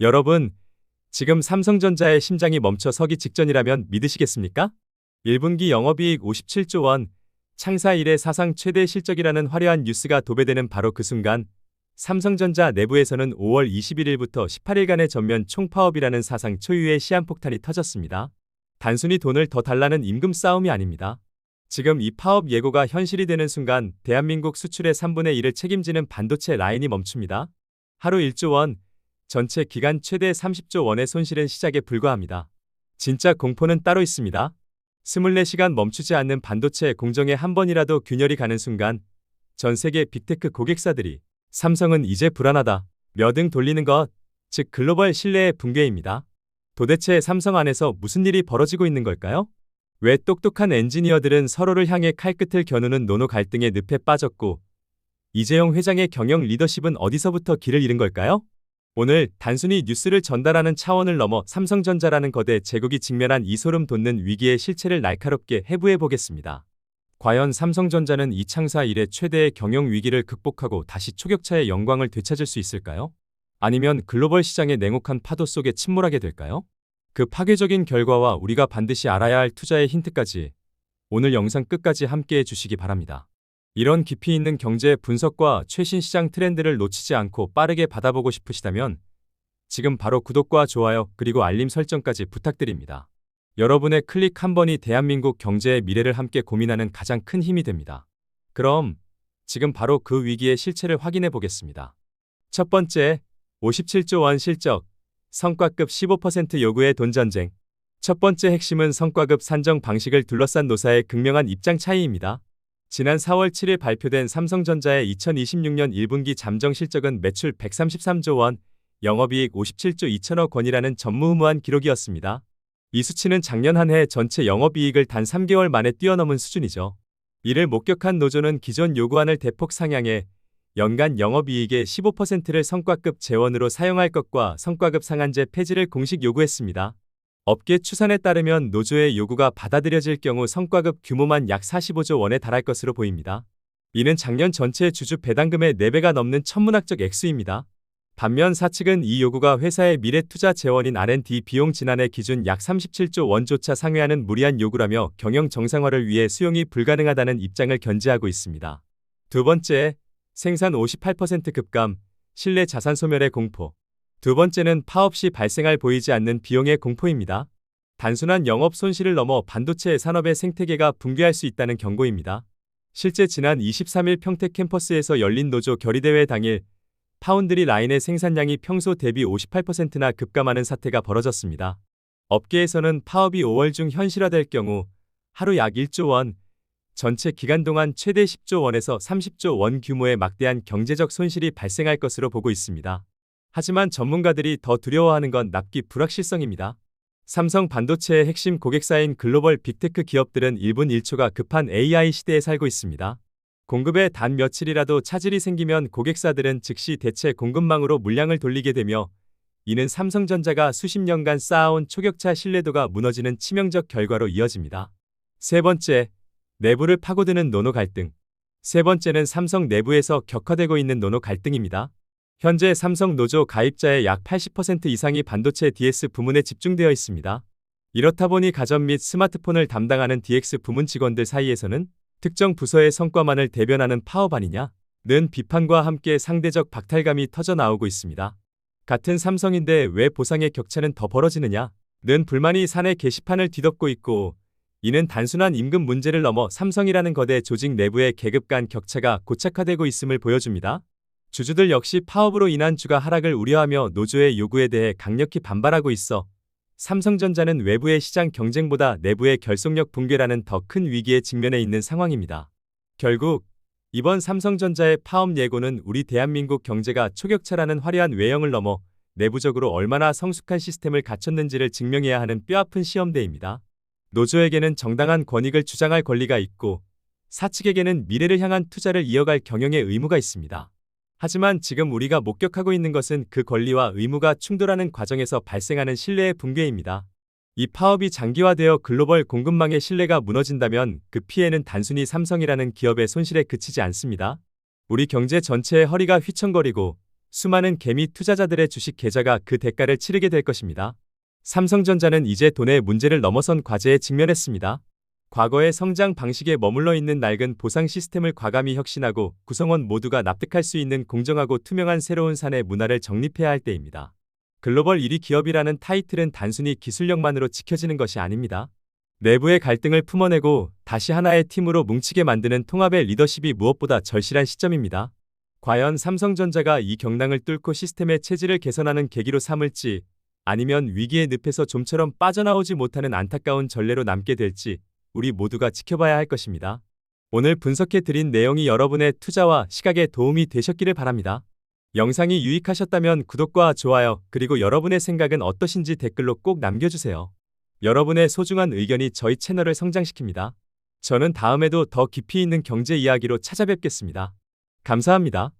여러분, 지금 삼성전자의 심장이 멈춰 서기 직전이라면 믿으시겠습니까? 1분기 영업이익 57조 원, 창사 이래 사상 최대 실적이라는 화려한 뉴스가 도배되는 바로 그 순간, 삼성전자 내부에서는 5월 21일부터 18일간의 전면 총파업이라는 사상 초유의 시한폭탄이 터졌습니다. 단순히 돈을 더 달라는 임금 싸움이 아닙니다. 지금 이 파업 예고가 현실이 되는 순간 대한민국 수출의 3분의 1을 책임지는 반도체 라인이 멈춥니다. 하루 1조 원, 전체 기간 최대 30조 원의 손실은 시작에 불과합니다. 진짜 공포는 따로 있습니다. 24시간 멈추지 않는 반도체 공정에 한 번이라도 균열이 가는 순간 전 세계 빅테크 고객사들이 삼성은 이제 불안하다 며 등 돌리는 것, 즉 글로벌 신뢰의 붕괴입니다. 도대체 삼성 안에서 무슨 일이 벌어지고 있는 걸까요? 왜 똑똑한 엔지니어들은 서로를 향해 칼끝을 겨누는 노노 갈등의 늪에 빠졌고 이재용 회장의 경영 리더십은 어디서부터 길을 잃은 걸까요? 오늘 단순히 뉴스를 전달하는 차원을 넘어 삼성전자라는 거대 제국이 직면한 이 소름 돋는 위기의 실체를 날카롭게 해부해 보겠습니다. 과연 삼성전자는 이 창사 이래 최대의 경영 위기를 극복하고 다시 초격차의 영광을 되찾을 수 있을까요? 아니면 글로벌 시장의 냉혹한 파도 속에 침몰하게 될까요? 그 파괴적인 결과와 우리가 반드시 알아야 할 투자의 힌트까지 오늘 영상 끝까지 함께해 주시기 바랍니다. 이런 깊이 있는 경제 분석과 최신 시장 트렌드를 놓치지 않고 빠르게 받아보고 싶으시다면 지금 바로 구독과 좋아요 그리고 알림 설정까지 부탁드립니다. 여러분의 클릭 한 번이 대한민국 경제의 미래를 함께 고민하는 가장 큰 힘이 됩니다. 그럼 지금 바로 그 위기의 실체를 확인해 보겠습니다. 첫 번째, 57조 원 실적, 성과급 15% 요구의 돈전쟁. 첫 번째 핵심은 성과급 산정 방식을 둘러싼 노사의 극명한 입장 차이입니다. 지난 4월 7일 발표된 삼성전자의 2026년 1분기 잠정 실적은 매출 133조 원, 영업이익 57조 2천억 원이라는 전무후무한 기록이었습니다. 이 수치는 작년 한 해 전체 영업이익을 단 3개월 만에 뛰어넘은 수준이죠. 이를 목격한 노조는 기존 요구안을 대폭 상향해 연간 영업이익의 15%를 성과급 재원으로 사용할 것과 성과급 상한제 폐지를 공식 요구했습니다. 업계 추산에 따르면 노조의 요구가 받아들여질 경우 성과급 규모만 약 45조 원에 달할 것으로 보입니다. 이는 작년 전체 주주 배당금의 4배가 넘는 천문학적 액수입니다. 반면 사측은 이 요구가 회사의 미래 투자 재원인 R&D 비용 지난해 기준 약 37조 원조차 상회하는 무리한 요구라며 경영 정상화를 위해 수용이 불가능하다는 입장을 견지하고 있습니다. 두 번째, 생산 58% 급감, 신뢰 자산 소멸의 공포. 두 번째는 파업 시 발생할 보이지 않는 비용의 공포입니다. 단순한 영업 손실을 넘어 반도체 산업의 생태계가 붕괴할 수 있다는 경고입니다. 실제 지난 23일 평택 캠퍼스에서 열린 노조 결의대회 당일 파운드리 라인의 생산량이 평소 대비 58%나 급감하는 사태가 벌어졌습니다. 업계에서는 파업이 5월 중 현실화될 경우 하루 약 1조 원, 전체 기간 동안 최대 10조 원에서 30조 원 규모의 막대한 경제적 손실이 발생할 것으로 보고 있습니다. 하지만 전문가들이 더 두려워하는 건 납기 불확실성입니다. 삼성 반도체의 핵심 고객사인 글로벌 빅테크 기업들은 1분 1초가 급한 AI 시대에 살고 있습니다. 공급에 단 며칠이라도 차질이 생기면 고객사들은 즉시 대체 공급망으로 물량을 돌리게 되며 이는 삼성전자가 수십 년간 쌓아온 초격차 신뢰도가 무너지는 치명적 결과로 이어집니다. 세 번째, 내부를 파고드는 노노 갈등. 세 번째는 삼성 내부에서 격화되고 있는 노노 갈등입니다. 현재 삼성 노조 가입자의 약 80% 이상이 반도체 DS 부문에 집중되어 있습니다. 이렇다 보니 가전 및 스마트폰을 담당하는 DX 부문 직원들 사이에서는 특정 부서의 성과만을 대변하는 파업 아니냐는 비판과 함께 상대적 박탈감이 터져나오고 있습니다. 같은 삼성인데 왜 보상의 격차는 더 벌어지느냐는 불만이 사내 게시판을 뒤덮고 있고 이는 단순한 임금 문제를 넘어 삼성이라는 거대 조직 내부의 계급 간 격차가 고착화되고 있음을 보여줍니다. 주주들 역시 파업으로 인한 주가 하락을 우려하며 노조의 요구에 대해 강력히 반발하고 있어 삼성전자는 외부의 시장 경쟁보다 내부의 결속력 붕괴라는 더 큰 위기에 직면해 있는 상황입니다. 결국 이번 삼성전자의 파업 예고는 우리 대한민국 경제가 초격차라는 화려한 외형을 넘어 내부적으로 얼마나 성숙한 시스템을 갖췄는지를 증명해야 하는 뼈아픈 시험대입니다. 노조에게는 정당한 권익을 주장할 권리가 있고 사측에게는 미래를 향한 투자를 이어갈 경영의 의무가 있습니다. 하지만 지금 우리가 목격하고 있는 것은 그 권리와 의무가 충돌하는 과정에서 발생하는 신뢰의 붕괴입니다. 이 파업이 장기화되어 글로벌 공급망의 신뢰가 무너진다면 그 피해는 단순히 삼성이라는 기업의 손실에 그치지 않습니다. 우리 경제 전체의 허리가 휘청거리고 수많은 개미 투자자들의 주식 계좌가 그 대가를 치르게 될 것입니다. 삼성전자는 이제 돈의 문제를 넘어선 과제에 직면했습니다. 과거의 성장 방식에 머물러 있는 낡은 보상 시스템을 과감히 혁신하고 구성원 모두가 납득할 수 있는 공정하고 투명한 새로운 사내 문화를 정립해야 할 때입니다. 글로벌 1위 기업이라는 타이틀은 단순히 기술력만으로 지켜지는 것이 아닙니다. 내부의 갈등을 품어내고 다시 하나의 팀으로 뭉치게 만드는 통합의 리더십이 무엇보다 절실한 시점입니다. 과연 삼성전자가 이 경랑을 뚫고 시스템의 체질을 개선하는 계기로 삼을지, 아니면 위기의 늪에서 좀처럼 빠져나오지 못하는 안타까운 전례로 남게 될지 우리 모두가 지켜봐야 할 것입니다. 오늘 분석해드린 내용이 여러분의 투자와 시각에 도움이 되셨기를 바랍니다. 영상이 유익하셨다면 구독과 좋아요, 그리고 여러분의 생각은 어떠신지 댓글로 꼭 남겨주세요. 여러분의 소중한 의견이 저희 채널을 성장시킵니다. 저는 다음에도 더 깊이 있는 경제 이야기로 찾아뵙겠습니다. 감사합니다.